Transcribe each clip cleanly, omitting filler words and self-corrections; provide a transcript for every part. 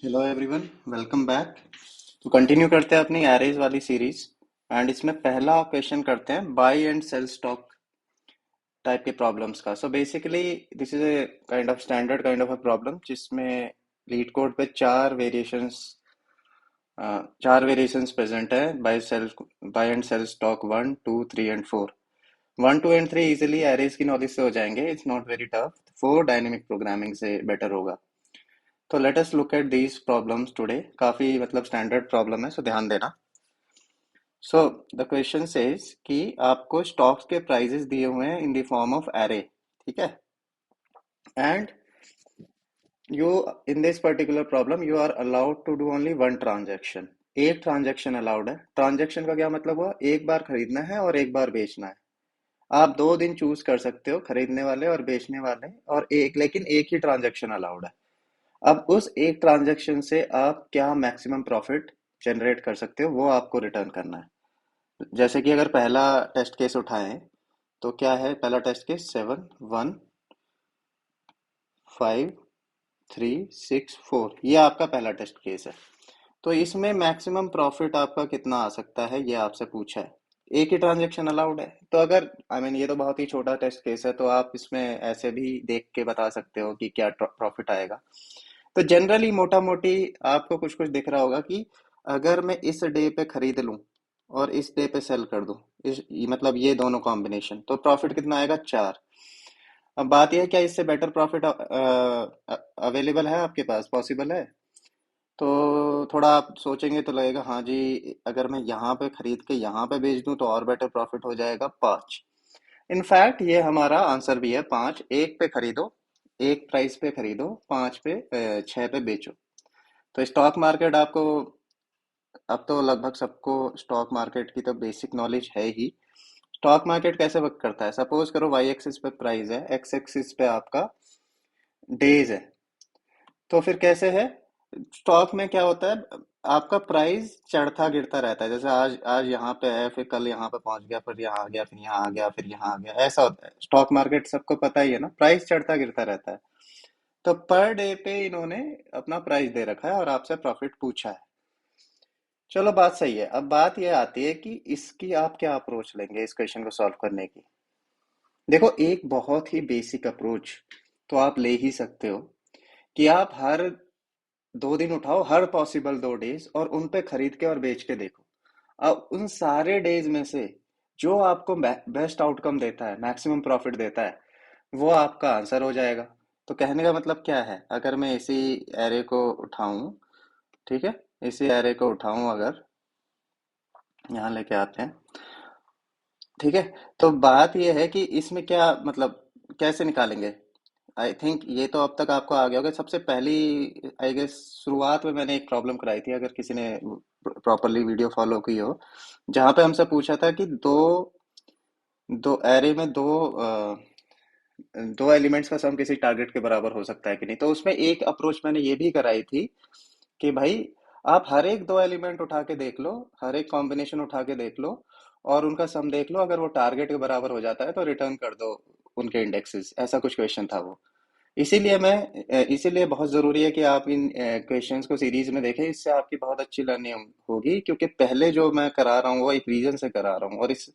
Hello everyone, welcome back. तो continue करते हैं अपनी एरेज वाली सीरीज। एंड इसमें पहला क्वेश्चन करते हैं buy and sell stock type के प्रॉब्लम्स का। So basically this is a kind of standard kind of a problem जिसमें लीड कोड पे चार वेरिएशंस प्रेजेंट है। Buy and sell stock 1, 2, 3 and 4। 1, 2 एंड 3 इजिली एरेज की नॉलेज से हो जाएंगे, it's not very tough. 4 dynamic programming से बेटर होगा। तो let us look at these problems today. काफी मतलब स्टैंडर्ड प्रॉब्लम है, सो ध्यान देना। सो द क्वेश्चन सेज कि आपको स्टॉक्स के प्राइजेस दिए हुए हैं in the form of array, ठीक है। And you in this particular problem you are allowed to do only one transaction. एक ट्रांजेक्शन अलाउड है। ट्रांजेक्शन का क्या मतलब हुआ? एक बार खरीदना है और एक बार बेचना है। आप 2 दिन चूज कर सकते हो, खरीदने वाले और बेचने वाले, और लेकिन एक ही ट्रांजेक्शन अलाउड है। अब उस एक ट्रांजैक्शन से आप क्या मैक्सिमम प्रॉफिट जनरेट कर सकते हो वो आपको रिटर्न करना है। जैसे कि अगर पहला टेस्ट केस उठाएं तो क्या है? पहला टेस्ट केस 7, 1, 5, 3, 6, 4, ये आपका पहला टेस्ट केस है। तो इसमें मैक्सिमम प्रॉफिट आपका कितना आ सकता है ये आपसे पूछा है। एक ही ट्रांजैक्शन अलाउड है, तो अगर ये तो बहुत ही छोटा टेस्ट केस है, तो आप इसमें ऐसे भी देख के बता सकते हो कि क्या प्रॉफिट आएगा। तो जनरली मोटा मोटी आपको कुछ कुछ दिख रहा होगा कि अगर मैं इस डे पे खरीद लूं और इस डे पे सेल कर दूं, मतलब ये दोनों कॉम्बिनेशन, तो प्रॉफिट कितना आएगा? 4। अब बात यह है, क्या इससे बेटर प्रॉफिट अवेलेबल है आपके पास, पॉसिबल है? तो थोड़ा आप सोचेंगे तो लगेगा हाँ जी, अगर मैं यहाँ पे खरीद के यहाँ पे बेच दूं तो और बेटर प्रॉफिट हो जाएगा, 5। इनफैक्ट ये हमारा आंसर भी है, 5। एक पे खरीदो, एक प्राइस पे खरीदो, 5 पे 6 पे बेचो। तो स्टॉक मार्केट आपको, अब तो लगभग सबको स्टॉक मार्केट की तो बेसिक नॉलेज है ही। स्टॉक मार्केट कैसे वर्क करता है? सपोज करो वाई एक्सिस पे प्राइस है, एक्स एक्सिस पे आपका डेज है। तो फिर कैसे है? स्टॉक में क्या होता है, आपका प्राइस चढ़ता गिरता रहता है। जैसे आज आज यहाँ पे है, फिर कल यहाँ पे पहुंच गया, फिर यहाँ आ गया, फिर यहाँ आ गया, फिर यहाँ आ गया, ऐसा होता है। स्टॉक मार्केट सबको पता ही है ना, प्राइस चढ़ता गिरता रहता है। तो पर डे पे इन्होंने अपना प्राइस दे रखा है और आपसे प्रॉफिट पूछा है। चलो, बात सही है। अब बात यह आती है कि इसकी आप क्या अप्रोच लेंगे इस क्वेश्चन को सॉल्व करने की। देखो, एक बहुत ही बेसिक अप्रोच तो आप ले ही सकते हो कि आप हर 2 दिन उठाओ, हर पॉसिबल 2 डेज, और उन पे खरीद के और बेच के देखो। अब उन सारे डेज में से जो आपको बेस्ट आउटकम देता है, मैक्सिमम प्रॉफिट देता है, वो आपका आंसर हो जाएगा। तो कहने का मतलब क्या है? अगर मैं इसी एरे को उठाऊं, ठीक है, इसी एरे को उठाऊं, अगर यहाँ लेके आते हैं, ठीक है। तो बात यह है कि इसमें क्या मतलब, कैसे निकालेंगे। आई थिंक ये तो अब तक आपको आ गया होगा। सबसे पहली, आई गेस, शुरुआत में मैंने एक प्रॉब्लम कराई थी, अगर किसी ने प्रॉपरली वीडियो फॉलो की हो, जहाँ पे हमसे पूछा था कि दो दो एरे में दो एलिमेंट्स का सम किसी टारगेट के बराबर हो सकता है कि नहीं। तो उसमें एक अप्रोच मैंने ये भी कराई थी कि भाई, आप हर एक 2 एलिमेंट उठा के देख लो, हर एक कॉम्बिनेशन उठा के देख लो, और उनका सम देख लो। अगर वो टारगेट के बराबर हो जाता है तो रिटर्न कर दो उनके इंडेक्सेस। ऐसा कुछ क्वेश्चन था वो। इसीलिए बहुत ज़रूरी है कि आप इन क्वेश्चंस को सीरीज में देखें। इससे आपकी बहुत अच्छी लर्निंग होगी, क्योंकि पहले जो मैं करा रहा हूँ वो एक रीजन से करा रहा हूँ, और इस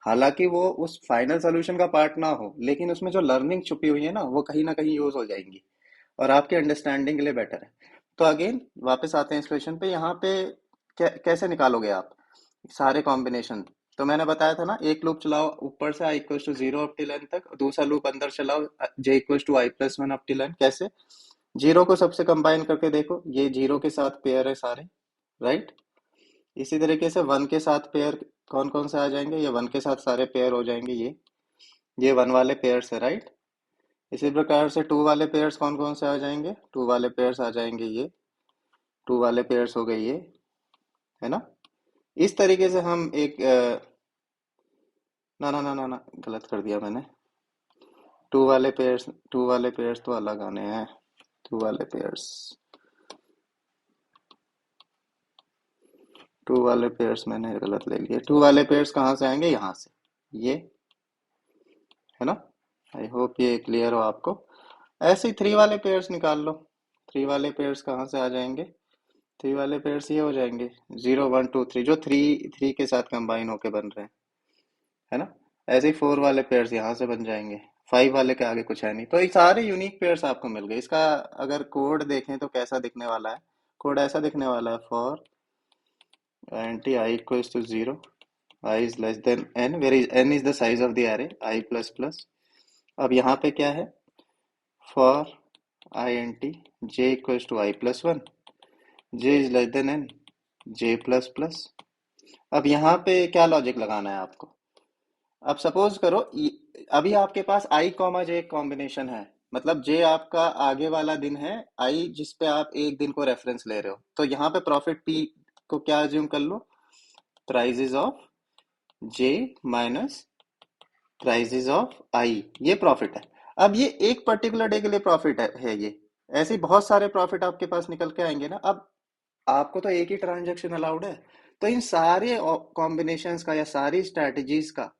हालांकि वो उस फाइनल सोल्यूशन का पार्ट ना हो, लेकिन उसमें जो लर्निंग छुपी हुई है ना, वो कहीं ना कहीं यूज हो जाएंगी और आपके अंडरस्टैंडिंग के लिए बेटर है। तो अगेन वापस आते हैं इस क्वेश्चन पे। यहाँ पे कैसे निकालोगे आप सारे कॉम्बिनेशन? तो मैंने बताया था ना, एक लूप चलाओ ऊपर से i equals to 0 up till n तक, दूसरा लूप अंदर चलाओ j equals to i+1 up till n। कैसे? जीरो को सबसे कंबाइन करके देखो, ये जीरो के साथ पेयर है सारे, राइट। इसी तरीके से वन के साथ पेयर कौन कौन से आ जाएंगे? ये वन के साथ सारे पेयर हो जाएंगे, ये वन वाले पेयर्स है, राइट। इसी प्रकार से टू वाले पेयर्स कौन कौन से आ जाएंगे? टू वाले पेयर्स आ जाएंगे, ये टू वाले पेयर्स हो गए, ये, है ना। इस तरीके से हम एक ना ना ना ना ना, गलत कर दिया मैंने। टू वाले पेयर्स तो अलग आने हैं। टू वाले पेयर्स टू वाले पेयर्स मैंने गलत ले लिए। टू वाले पेयर्स कहाँ से आएंगे? यहाँ से, ये, है ना। आई होप ये क्लियर हो आपको। ऐसे ही थ्री वाले पेयर्स निकाल लो। 3 वाले पेयर्स कहाँ से आ जाएंगे? 3 वाले पेयर्स ये हो जाएंगे, 0 1 2 3, जो थ्री थ्री के साथ कंबाइन होके बन रहे हैं, है ना? ऐसे ही 4 वाले पेयर्स यहाँ से बन जाएंगे, 5 वाले के आगे कुछ है नहीं, तो ये सारे यूनिक पेयर्स आपको मिल गए। इसका अगर कोड देखें तो कैसा दिखने वाला है? कोड ऐसा दिखने वाला है, for int i equals to 0, i is less than n, where is n is the size of the array, i plus plus. अब यहाँ पे क्या है? For I N t j equals to i plus one, j is less than n, j plus plus. अब यहाँ पे क्या logic लगाना है आपको? अब सपोज करो अभी आपके पास आई कॉमा जे कॉम्बिनेशन है, मतलब जे आपका आगे वाला दिन है, आई जिस पे आप एक दिन को रेफरेंस ले रहे हो, तो यहाँ पे प्रॉफिट पी को क्या अज्यूम कर लो? Prices of J minus prices of I, ये प्रॉफिट है। अब ये एक पर्टिकुलर डे के लिए प्रॉफिट है ये, ऐसे ही बहुत सारे प्रॉफिट आपके पास निकल के आएंगे ना। अब आपको तो एक ही ट्रांजेक्शन अलाउड है, तो इन सारे कॉम्बिनेशंस का या सारी स्ट्रैटेजीज का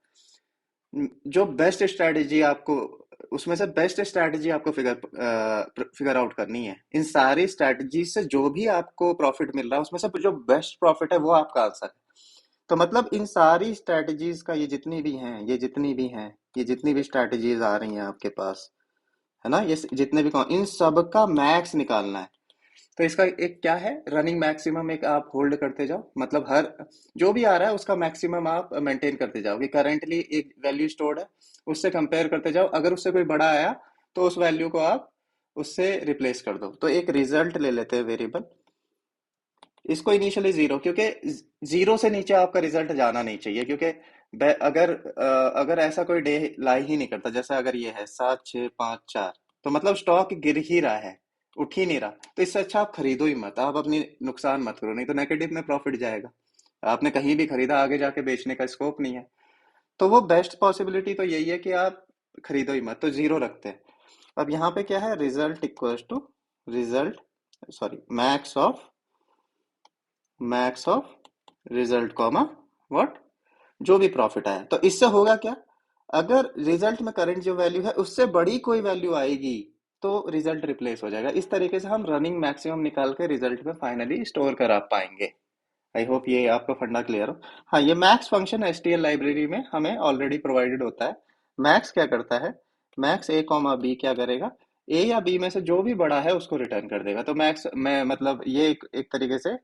जो बेस्ट स्ट्रैटेजी आपको, उसमें से बेस्ट स्ट्रैटेजी आपको फिगर आउट करनी है। इन सारी स्ट्रैटेजी से जो भी आपको प्रॉफिट मिल रहा है उसमें से जो बेस्ट प्रॉफिट है वो आपका आंसर है। तो मतलब इन सारी स्ट्रैटेजीज का, ये जितनी भी स्ट्रैटेजीज आ रही हैं आपके पास, है ना, ये जितने भी इन सब का मैक्स निकालना है। तो इसका एक क्या है, रनिंग मैक्सिमम एक आप होल्ड करते जाओ, मतलब हर जो भी आ रहा है उसका मैक्सिमम आप मेंटेन करते जाओ कि करंटली एक वैल्यू स्टोर्ड है, उससे कंपेयर करते जाओ, अगर उससे कोई बड़ा आया तो उस वैल्यू को आप उससे रिप्लेस कर दो। तो एक रिजल्ट ले लेते हैं वेरिएबल, इसको इनिशियली जीरो, क्योंकि जीरो से नीचे आपका रिजल्ट जाना नहीं चाहिए, क्योंकि अगर ऐसा कोई डे लाई ही नहीं करता, जैसे अगर ये है 7 6 5 4, तो मतलब स्टॉक गिर ही रहा है, उठ ही नहीं रहा, तो इससे अच्छा आप खरीदो ही मत, आप अपनी नुकसान मत करो, नहीं तो नेगेटिव में प्रॉफिट जाएगा। आपने कहीं भी खरीदा, आगे जाके बेचने का स्कोप नहीं है। तो वो बेस्ट पॉसिबिलिटी तो यही है कि आप खरीदो ही मत, तो जीरो रखते हैं। अब यहाँ पे क्या है, result equals to result, sorry, max of result comma what, जो भी प्रॉफिट आया। तो इससे होगा क्या, अगर रिजल्ट में करंट जो वैल्यू है उससे बड़ी कोई वैल्यू आएगी तो रिजल्ट रिप्लेस हो जाएगा। इस तरीके से हम रनिंग मैक्सिमम निकाल के रिजल्ट में फाइनली स्टोर करा पाएंगे। आई होप ये आपका फंडा क्लियर हो। हाँ, ये मैक्स फंक्शन एसटीएल लाइब्रेरी में हमें ऑलरेडी प्रोवाइडेड होता है। मैक्स क्या करता है, मैक्स ए कॉमा बी क्या करेगा, ए या बी में से जो भी बड़ा है उसको रिटर्न कर देगा। तो मैक्स में मतलब ये एक तरीके से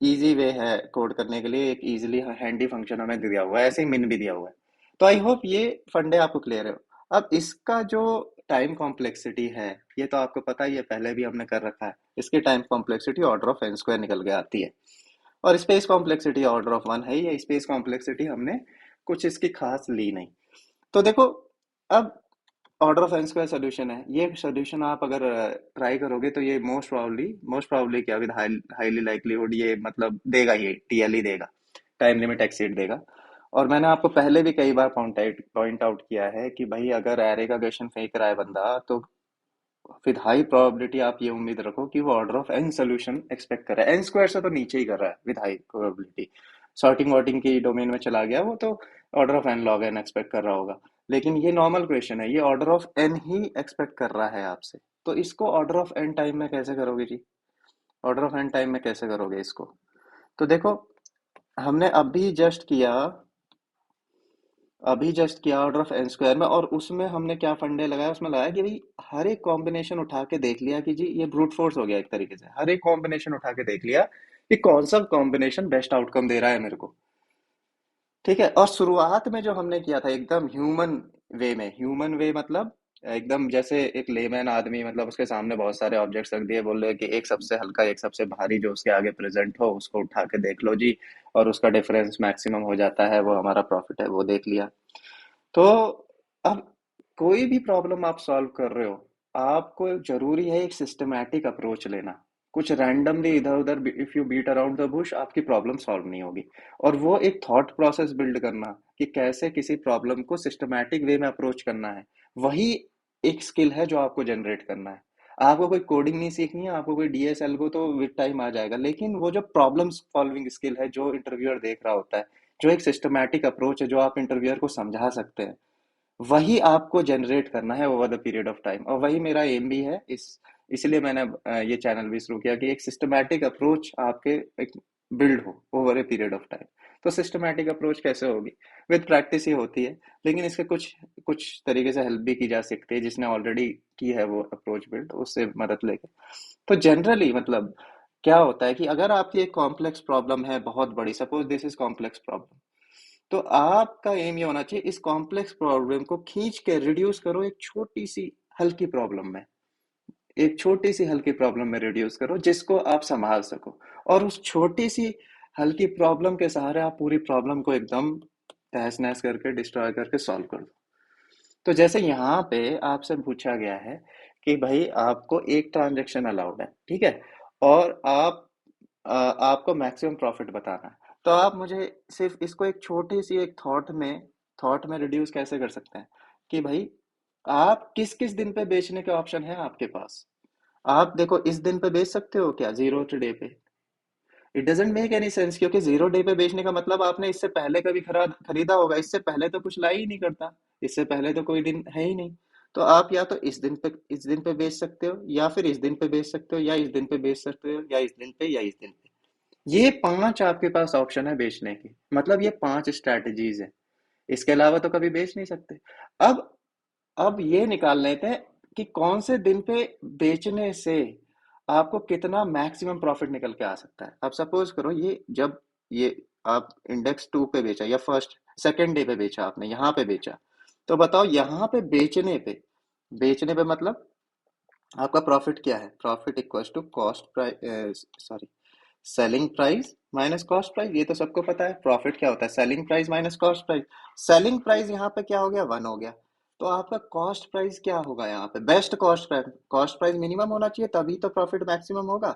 इजी वे है कोड करने के लिए, एक इजीली हैंडी फंक्शन हमें दिया हुआ है, ऐसे ही मिन भी दिया हुआ है। तो आई होप ये फंडे आपको क्लियर है। अब इसका जो टाइम कॉम्प्लेक्सिटी है, ये तो आपको पता ही है, पहले भी हमने कर रखा है। इसकी time complexity order of n square निकल के आती है, और space complexity order of one है। ये स्पेस कॉम्प्लेक्सिटी हमने कुछ इसकी खास ली नहीं। तो देखो, अब order of n square solution है, ये सोल्यूशन आप अगर ट्राई करोगे तो ये मोस्ट प्रोबेबली क्या, विद हाईली लाइकलीहुड ये मतलब देगा, ये टीएल ही देगा, टाइम लिमिट एक्सीड देगा। और मैंने आपको पहले भी कई बार पॉइंट आउट किया है कि भाई अगर एरे का क्वेश्चन फेंक रहा है बंदा, तो विद हाई प्रोबेबिलिटी आप ये उम्मीद रखो कि वो order of n solution expect कर रहा है, एन स्क्वायर से तो नीचे ही कर रहा है विद हाई प्रोबेबिलिटी। सॉर्टिंग वॉटिंग की डोमेन में चला गया वो तो order of n log n expect कर रहा होगा, लेकिन ये नॉर्मल क्वेश्चन है, ये ऑर्डर ऑफ एन ही एक्सपेक्ट कर रहा है आपसे। तो इसको ऑर्डर ऑफ एन टाइम में कैसे करोगे जी? ऑर्डर ऑफ एन टाइम में कैसे करोगे इसको? तो देखो, हमने अभी जस्ट किया ऑर्डर ऑफ एन स्क्वायर में, और उसमें हमने क्या फंडे लगाया, उसमें लगाया कि भाई हर एक कॉम्बिनेशन उठा के देख लिया कि जी ये ब्रूट फोर्स हो गया एक तरीके से, हर एक कॉम्बिनेशन उठा के देख लिया कि कौन सा कॉम्बिनेशन बेस्ट आउटकम दे रहा है मेरे को। ठीक है, और शुरुआत में जो हमने किया था एकदम ह्यूमन वे मतलब एकदम जैसे एक लेमैन आदमी, मतलब उसके सामने बहुत सारे ऑब्जेक्ट्स रख दिए, बोल रहे कि एक सबसे हल्का एक सबसे भारी जो उसके आगे प्रेजेंट हो उसको उठा के देख लो जी, और उसका डिफरेंस मैक्सिमम हो जाता है, वो हमारा प्रॉफिट है, वो देख लिया। तो अब कोई भी प्रॉब्लम आप सॉल्व कर रहे हो, आपको जरूरी है एक सिस्टमैटिक अप्रोच लेना। कुछ रैंडमली इधर उधर if you beat around the bush आपकी प्रॉब्लम सॉल्व नहीं होगी। और वो एक थॉट प्रोसेस बिल्ड करना कि कैसे किसी प्रॉब्लम को सिस्टमैटिक वे में अप्रोच करना है, वही एक स्किल है जो आपको जनरेट करना है। आपको कोई कोडिंग नहीं सीखनी है, आपको कोई डीएसएल को तो विद टाइम आ जाएगा, लेकिन वो जो प्रॉब्लम सॉल्विंग स्किल है जो इंटरव्यूअर देख रहा होता है, जो एक सिस्टमैटिक अप्रोच है जो आप इंटरव्यूअर को समझा सकते हैं, वही आपको जनरेट करना है over the period of time. और वही मेरा एम भी है इस इसलिए मैंने ये चैनल भी शुरू किया कि एक सिस्टमैटिक अप्रोच आपके एक बिल्ड हो over a period of time. तो सिस्टमैटिक अप्रोच कैसे होगी? विद प्रैक्टिस ही होती है, लेकिन इसके कुछ कुछ तरीके से हेल्प भी की जा सकती है, जिसने ऑलरेडी की है वो अप्रोच बिल्ड, उससे मदद लेके। तो जनरली मतलब क्या होता है कि अगर आपकी एक कॉम्प्लेक्स प्रॉब्लम है बहुत बड़ी, suppose this is complex problem, तो आपका एम ये होना चाहिए इस कॉम्प्लेक्स प्रॉब्लम को खींच के रिड्यूस करो एक छोटी सी हल्की प्रॉब्लम में, एक छोटी सी हल्की प्रॉब्लम में रिड्यूस करो जिसको आप संभाल सको, और उस छोटी सी हल्की प्रॉब्लम के सहारे आप पूरी प्रॉब्लम को एकदम तहस नहस करके डिस्ट्रॉय करके सॉल्व कर दो। तो जैसे यहाँ पे आपसे पूछा गया है कि भाई आपको एक ट्रांजेक्शन अलाउड है, ठीक है, और आपको मैक्सिमम प्रॉफिट बताना है, तो आप मुझे सिर्फ इसको एक छोटी सी एक थॉट में रिड्यूस कैसे कर सकते हैं कि भाई आप किस किस दिन पे बेचने के ऑप्शन है आपके पास। आप देखो इस दिन पे बेच सकते हो क्या, जीरो डे पे? It doesn't make any sense, क्योंकि जीरो डे पे बेचने का मतलब आपने इससे पहले कभी खरीदा होगा, इससे पहले तो कुछ ला ही नहीं करता, इससे पहले तो कोई दिन है ही नहीं। तो आप या तो इस दिन पे बेच सकते हो, या फिर इस दिन पे बेच सकते हो, या इस दिन पे बेच सकते हो, या इस दिन पे, या इस दिन पे। ये 5 आपके पास ऑप्शन है बेचने की, मतलब ये 5 स्ट्रैटेजीज है, इसके अलावा तो कभी बेच नहीं सकते। अब अब ये निकाल लेते हैं कि कौन से दिन पे बेचने से आपको कितना मैक्सिमम प्रॉफिट निकल के आ सकता है। अब सपोज करो ये जब ये आप इंडेक्स 2 पे बेचा या फर्स्ट सेकेंड डे पे बेचा, आपने यहाँ पे बेचा, तो बताओ यहाँ पे बेचने पे मतलब आपका प्रॉफिट क्या है? Profit equals to cost price, sorry, selling price minus cost price. ये तो सबको पता है प्रॉफिट क्या होता है, selling price minus cost price. Selling price यहाँ पे क्या हो गया, 1 हो गया। तो आपका कॉस्ट प्राइस क्या होगा यहाँ पे, best cost price, cost price minimum होना चाहिए तभी तो प्रॉफिट मैक्सिमम होगा।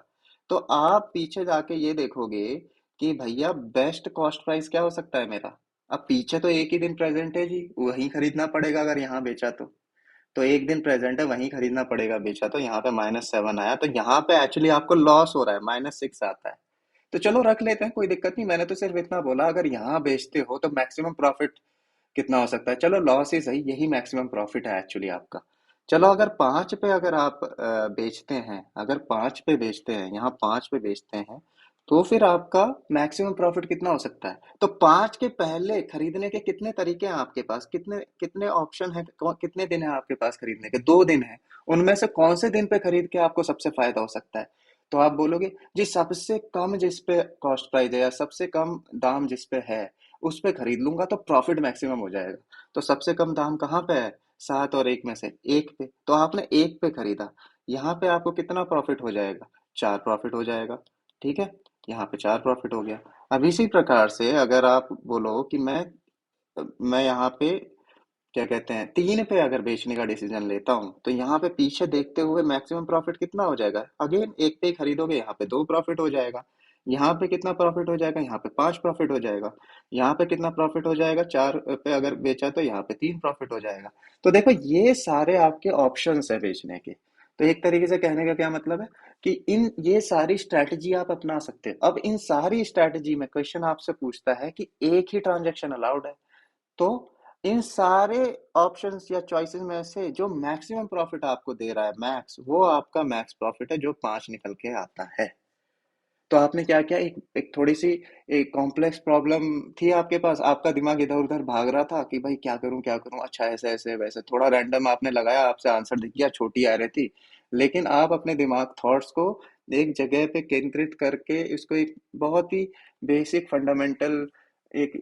तो आप पीछे जाके ये देखोगे कि भैया बेस्ट कॉस्ट प्राइस क्या हो सकता है मेरा। अब पीछे तो एक ही दिन प्रेजेंट है जी, वही खरीदना पड़ेगा अगर यहाँ बेचा तो एक दिन प्रेजेंट है वहीं खरीदना पड़ेगा, बेचा तो यहाँ पे -7 आया, तो यहाँ पे एक्चुअली आपको लॉस हो रहा है, -6 आता है। तो चलो रख लेते हैं, कोई दिक्कत नहीं, मैंने तो सिर्फ इतना बोला अगर यहाँ बेचते हो तो मैक्सिमम प्रॉफिट कितना हो सकता है। चलो लॉस ही सही, यही मैक्सिमम प्रॉफिट है एक्चुअली आपका। चलो अगर 5 पे अगर आप बेचते हैं, अगर 5 पे बेचते हैं, यहाँ 5 पे बेचते हैं, तो फिर आपका मैक्सिमम प्रॉफिट कितना हो सकता है। तो 5 के पहले खरीदने के कितने तरीके हैं आपके पास, कितने कितने ऑप्शन है, कितने दिन है आपके पास खरीदने के? 2 दिन है। उनमें से कौन से दिन पे खरीद के आपको सबसे फायदा हो सकता है? तो आप बोलोगे जी सबसे कम जिस पे कॉस्ट प्राइस है या सबसे कम दाम जिस पे है उस पे खरीद लूंगा तो प्रॉफिट मैक्सिमम हो जाएगा। तो सबसे कम दाम कहाँ पे है? 7 और 1 में से एक पे, तो आपने एक पे खरीदा, यहाँ पे आपको कितना प्रॉफिट हो जाएगा? 4 प्रॉफिट हो जाएगा, ठीक है, यहाँ पे 4 प्रॉफिट हो गया। अब इसी प्रकार से अगर आप बोलो कि मैं यहाँ पे क्या कहते हैं 3 पे अगर बेचने का डिसीजन लेता हूँ, तो यहाँ पे पीछे देखते हुए मैक्सिमम प्रॉफिट कितना हो जाएगा? अगेन एक पे ही खरीदोगे, यहाँ पे 2 प्रॉफिट हो जाएगा, यहाँ पे कितना प्रॉफिट हो जाएगा? यहाँ पे 5 प्रॉफिट हो जाएगा, यहाँ पे कितना प्रॉफिट हो जाएगा? 4 पे अगर बेचा तो यहाँ पे 3 प्रॉफिट हो जाएगा। तो देखो ये सारे आपके ऑप्शंस है बेचने के। तो एक तरीके से कहने का क्या मतलब है कि इन ये सारी स्ट्रैटेजी आप अपना सकते हो। अब इन सारी स्ट्रैटेजी में क्वेश्चन आपसे पूछता है कि एक ही ट्रांजेक्शन अलाउड है, तो इन सारे ऑप्शंस या चॉइसेस में से जो मैक्सिमम प्रॉफिट आपको दे रहा है, मैक्स, वो आपका मैक्स प्रॉफिट है जो 5 निकल के आता है। तो आपने क्या किया, एक थोड़ी सी एक कॉम्प्लेक्स प्रॉब्लम थी आपके पास, आपका दिमाग इधर उधर भाग रहा था कि भाई क्या करूं, अच्छा ऐसे ऐसे वैसे, थोड़ा रैंडम आपने लगाया, आपसे आंसर दिख गया, छोटी आ रही थी, लेकिन आप अपने दिमाग थॉट्स को एक जगह पे केंद्रित करके इसको एक बहुत ही बेसिक फंडामेंटल एक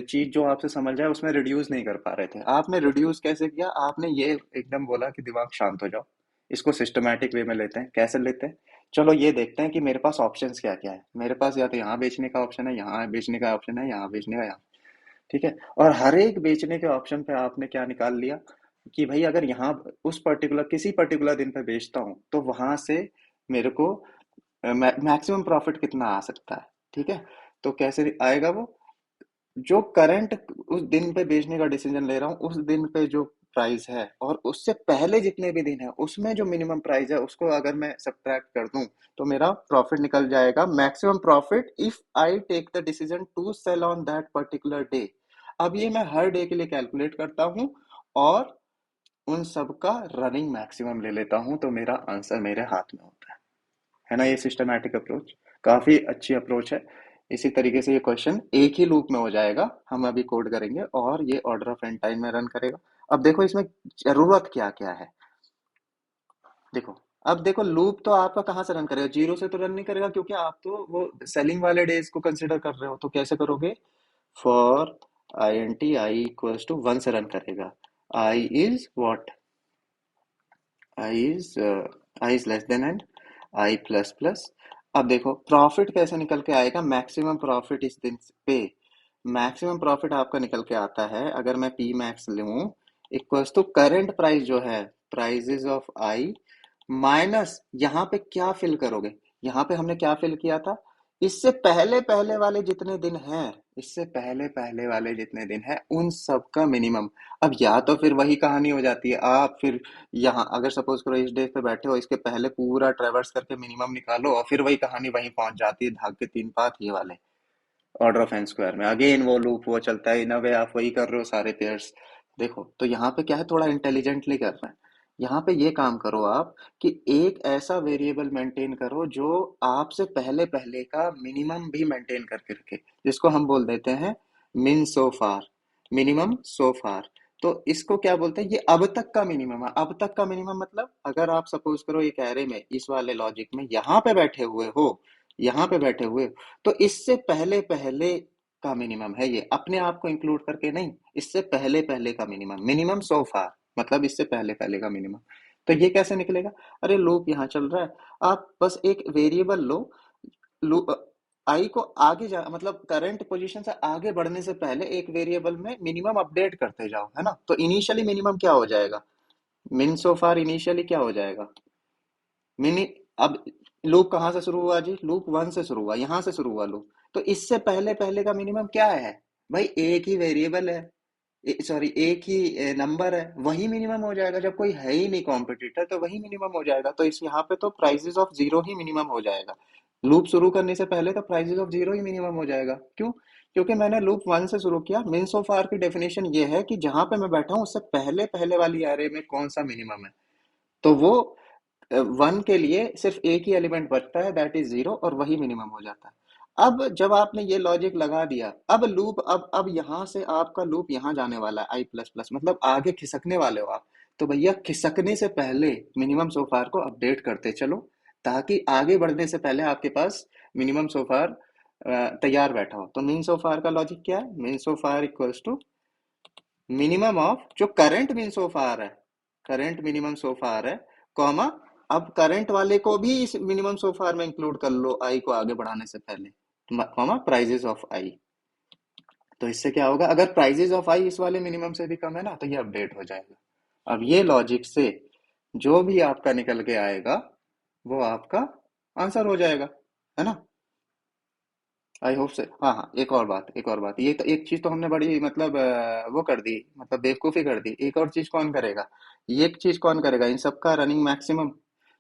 चीज जो आपसे समझ जाए उसमें रिड्यूस नहीं कर पा रहे थे। आपने रिड्यूस कैसे किया? आपने ये एकदम बोला कि दिमाग शांत हो जाओ, इसको सिस्टमैटिक वे में लेते हैं। कैसे लेते हैं? चलो ये देखते हैं कि मेरे पास ऑप्शंस क्या क्या है। मेरे पास या तो यहाँ बेचने का ऑप्शन है, यहाँ बेचने का ऑप्शन है, यहाँ बेचने का, यहाँ, ठीक है। और हर एक बेचने के ऑप्शन पे आपने क्या निकाल लिया कि भाई अगर यहाँ उस पर्टिकुलर किसी पर्टिकुलर दिन पे बेचता हूँ तो वहां से मेरे को मैक्सिमम प्रॉफिट कितना आ सकता है, ठीक है। तो कैसे आएगा वो, जो करंट उस दिन पे बेचने का डिसीजन ले रहा हूँ उस दिन पे जो प्राइस है और उससे पहले जितने भी दिन है उसमें जो मिनिमम प्राइस है उसको अगर मैं सब्ट्रैक्ट कर दूं तो मेरा प्रॉफिट निकल जाएगा, maximum profit if I take the decision to sell on that particular day. अब ये मैं हर डे के लिए कैलकुलेट करता हूँ और उन सब का रनिंग मैक्सिमम ले लेता हूँ, तो मेरा आंसर मेरे हाथ में होता है ना। ये सिस्टमैटिक अप्रोच काफी अच्छी अप्रोच है। इसी तरीके से ये क्वेश्चन एक ही लूप में हो जाएगा, हम अभी कोड करेंगे और ये ऑर्डर ऑफ एन टाइम में रन करेगा। अब देखो इसमें जरूरत क्या क्या है। देखो, अब देखो लूप तो आपका कहाँ से रन करेगा, जीरो से तो रन नहीं करेगा, क्योंकि आप तो वो सेलिंग वाले डेज को कंसिडर कर रहे हो। तो कैसे करोगे, for I N T I equals to one से रन करेगा। I is what, I is less than N I plus plus. अब देखो प्रॉफिट कैसे निकल के आएगा, मैक्सिमम प्रॉफिट इस दिन पे, मैक्सिमम प्रॉफिट आपका निकल के आता है अगर मैं पी मैक्स लूं, इक्वल्स टू करंट प्राइस जो है, प्राइजेस ऑफ आई माइनस यहाँ पे क्या फिल करोगे, यहाँ पे हमने क्या फिल किया था, इससे पहले पहले वाले जितने दिन हैं, इससे पहले पहले वाले जितने दिन हैं उन सब का मिनिमम। अब या तो फिर वही कहानी हो जाती है, आप फिर यहाँ अगर सपोज करो इस डेज पे बैठे हो, इसके पहले पूरा ट्रेवर्स करके मिनिमम निकालो, और फिर वही कहानी वहीं पहुंच जाती है, भाग के तीन पाथ ये वाले ऑर्डर ऑफ एन स्क्वायर में अगेन वो लूप वो चलता है, इन अ वे आप वही कर रहे हो सारे पेयर्स। देखो तो यहाँ पे क्या है, थोड़ा इंटेलिजेंटली कर रहे हैं। यहाँ पे ये काम करो आप कि एक ऐसा वेरिएबल मेंटेन करो जो आपसे पहले पहले का मिनिमम भी मेंटेन करके रखे, जिसको हम बोल देते हैं मिन सो फार, मिनिमम सो फार। तो इसको क्या बोलते हैं, ये अब तक का मिनिमम है। अब तक का मिनिमम मतलब अगर आप सपोज करो एक एरे में इस वाले लॉजिक में यहाँ पे बैठे हुए हो, यहाँ पे बैठे हुए हो, तो इससे पहले पहले का मिनिमम है ये, अपने आप को इंक्लूड करके नहीं, इससे पहले पहले का मिनिमम, मिनिमम सो फार मतलब इससे पहले पहले का मिनिमम। तो ये कैसे निकलेगा, अरे लूप यहाँ चल रहा है, आप बस एक वेरिएबल लो, लूप आई को आगे जा मतलब करंट पोजीशन से आगे बढ़ने से पहले एक वेरिएबल में मिनिमम अपडेट करते जाओ, है ना। तो इनिशियली मिनिमम क्या हो जाएगा, मिन सो फार इनिशियली क्या हो जाएगा, मिनी, अब लूप कहाँ से शुरू हुआ जी, लूप वन से शुरू हुआ, यहाँ से शुरू हुआ लूप, तो इससे पहले पहले का मिनिमम क्या है भाई, एक ही वेरिएबल है, सॉरी एक ही नंबर है, वही मिनिमम हो जाएगा। जब कोई है ही नहीं कॉम्पिटिटर तो वही मिनिमम हो जाएगा। तो इस यहाँ पे तो प्राइजेस ऑफ जीरो ही मिनिमम हो जाएगा, लूप शुरू करने से पहले तो प्राइजेस ऑफ जीरो ही मिनिमम हो जाएगा। क्यों, क्योंकि मैंने लूप वन से शुरू किया। मीन सो फार की डेफिनेशन ये है कि जहां पे मैं बैठा हूँ उससे पहले पहले वाली एरे में कौन सा मिनिमम है, तो वो वन के लिए सिर्फ एक ही एलिमेंट बचता है, दैट इज जीरो, और वही मिनिमम हो जाता है। अब जब आपने ये लॉजिक लगा दिया, अब लूप अब यहाँ से आपका लूप यहाँ जाने वाला है आई प्लस प्लस, मतलब आगे खिसकने वाले हो आप। तो भैया खिसकने से पहले मिनिमम सोफार को अपडेट करते चलो, ताकि आगे बढ़ने से पहले आपके पास मिनिमम सोफार तैयार बैठा हो। तो मीन सोफार का लॉजिक क्या है, min so far equals to minimum of जो करंट मीन सोफार है, करंट मिनिमम सोफार है, कॉमा, अब करंट वाले को भी इस मिनिमम सोफार में इंक्लूड कर लो आई को आगे बढ़ाने से पहले, कॉमा प्राइजेस ऑफ आई। तो इससे क्या होगा, अगर प्राइजेस ऑफ आई इस वाले मिनिमम से भी कम है ना, तो ये अपडेट हो जाएगा। अब ये लॉजिक से जो भी आपका निकल के आएगा वो आपका आंसर हो जाएगा, है ना। आई होप से। हाँ हाँ, एक और बात, एक और बात, ये तो एक चीज तो हमने बड़ी मतलब वो कर दी, मतलब बेवकूफी कर दी। एक और चीज कौन करेगा, ये एक चीज कौन करेगा, इन सब का रनिंग मैक्सिमम।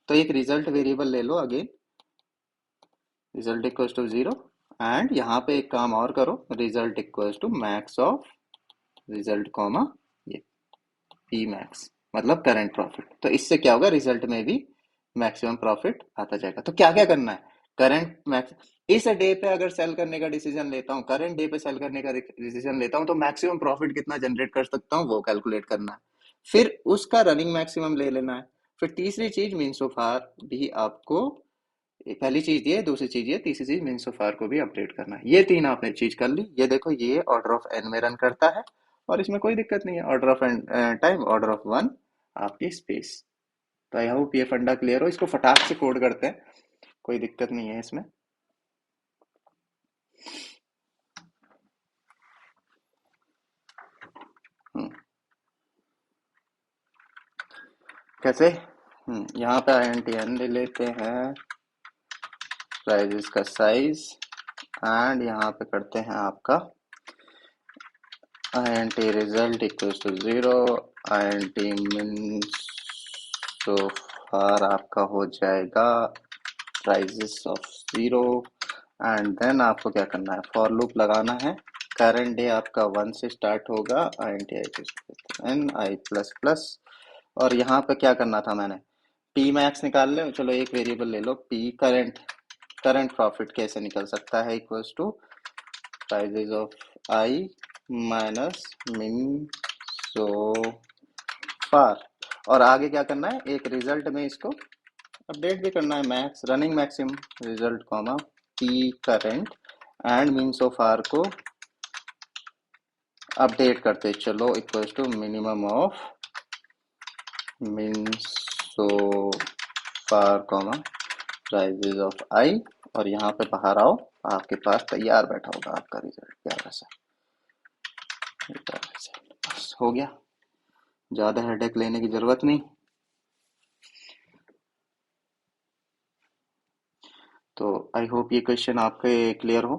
तो एक रिजल्ट वेरिएबल ले लो again, result equals to zero, and यहाँ पे एक काम और करो, result equals to max of result comma ये पी मैक्स, मतलब करंट प्रॉफिट। तो इससे क्या होगा, रिजल्ट में भी मैक्सिमम प्रॉफिट आता जाएगा। तो क्या क्या करना है, करंट मैक्स, इस डे पे अगर सेल करने का डिसीजन लेता हूँ, करंट डे पे सेल करने का डिसीजन लेता हूँ, तो मैक्सिमम प्रॉफिट कितना जनरेट कर सकता हूँ वो कैलकुलेट करना है, फिर उसका रनिंग मैक्सिमम ले लेना है। फिर तीसरी चीज मीन सो फार भी आपको, पहली चीज ये, दूसरी चीज ये, तीसरी चीज मीन सो फार को भी अपडेट करना है। ये तीन आपने चीज कर ली। ये देखो ये ऑर्डर ऑफ एन में रन करता है, और इसमें कोई दिक्कत नहीं है, order of n time, order of one आपकी स्पेस। तो आई होप ये फंडा क्लियर हो, इसको फटाक से कोड करते हैं, कोई दिक्कत नहीं है इसमें। हम्म, कैसे, यहाँ पे आई एन टी एन ले लेते हैं, प्राइजेस का साइज, एंड यहाँ पे करते हैं आपका i N t result equals to zero, i N t means तो फार आपका हो जाएगा prices of zero. And then आपको क्या करना है, फॉर लूप लगाना है। करंट डे आपका वन से स्टार्ट होगा, i N T i n i plus plus, और यहाँ पे क्या करना था मैंने, पी मैक्स निकाल ले, चलो एक वेरिएबल ले लो, पी करंट, करंट प्रॉफिट कैसे निकल सकता है, equals to prices of i minus min so फार। और आगे क्या करना है, एक रिजल्ट में इसको अपडेट भी करना है, max running maximum result comma P current and mean so far को अपडेट करते चलो, equals to minimum of mean so far comma prices of I. और यहाँ पे बाहर आओ, आपके पास तैयार बैठा होगा आपका रिजल्ट, प्यारा सा बस हो गया, ज़्यादा हेडेक लेने की ज़रूरत नहीं। तो आई होप ये क्वेश्चन आपके क्लियर हो।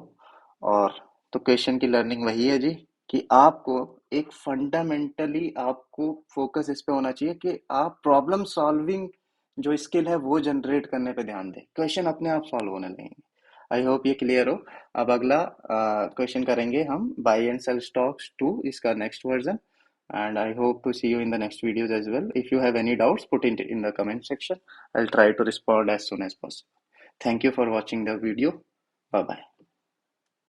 और तो क्वेश्चन की लर्निंग वही है जी, कि आपको एक फंडामेंटली आपको फोकस इस पे होना चाहिए कि आप प्रॉब्लम सॉल्विंग जो स्किल है वो जनरेट करने पे ध्यान दें, क्वेश्चन अपने आप सॉल्व होने लगेंगे। आई होप ये क्लियर हो। अब अगला क्वेश्चन करेंगे हम, बाय एंड सेल स्टॉक्स 2, इसका next version. And I hope to see you in the next videos as well. If you have any doubts, put it in the comment section. I'll try to respond as soon as possible. Thank you for watching the video. Bye bye.